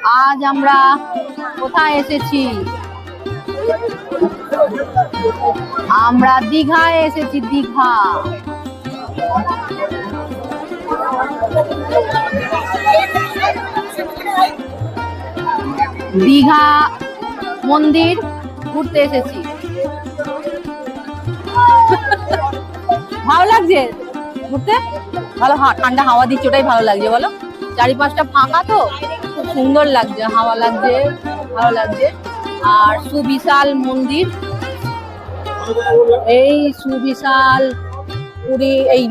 আজ আমরা কোথায় এসেছি? আমরা দীঘায় এসেছি, দীঘা। দীঘা মন্দির ঘুরতে এসেছি। ভালো লাগছে ঘুরতে, ভালো ঠান্ডা হাওয়া দিচ্ছে, ওটাই ভালো লাগছে। বলো, চারিপাশটা ফাঁকা তো খুব সুন্দর লাগছে, হাওয়া লাগছে, ভালো লাগছে। আর সুবিশাল মন্দির, এই সুবিশাল পুরী, এই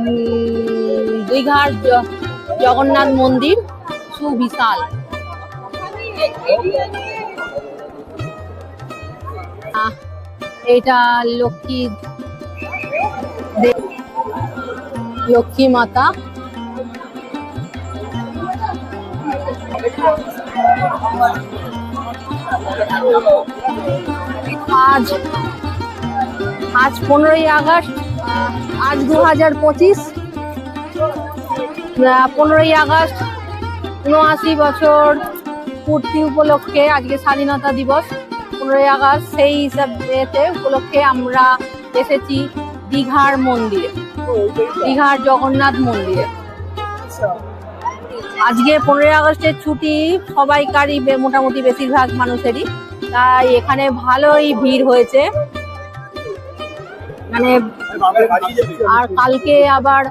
দীঘার জগন্নাথ মন্দির সুবিশাল। এটা লক্ষ্মী মাতা। আজ 15ই আগস্ট, আজ 2025। 15ই আগস্ট 79 বছর পূর্তি উপলক্ষে আজকে স্বাধীনতা দিবস। 15ই আগস্ট সেই হিসাবে উপলক্ষে আমরা এসেছি দীঘার মন্দিরে, দীঘার জগন্নাথ মন্দিরে। আজকে 15ই আগস্টের ছুটি সবাইকারই, মোটামুটি বেশিরভাগ মানুষেরই, তাই এখানে ভালোই ভিড় হয়েছে। মানে আর কালকে আবার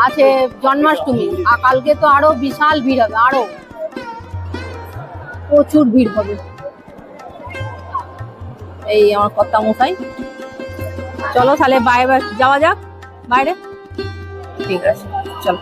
আছে জন্মাষ্টমী, আর কালকে তো আরো বিশাল ভিড় হবে, আরো প্রচুর ভিড় হবে। এই আমার কর্তা মশাই, চলো তাহলে বাইরে যাওয়া যাক, বাইরে। ঠিক আছে, চলো।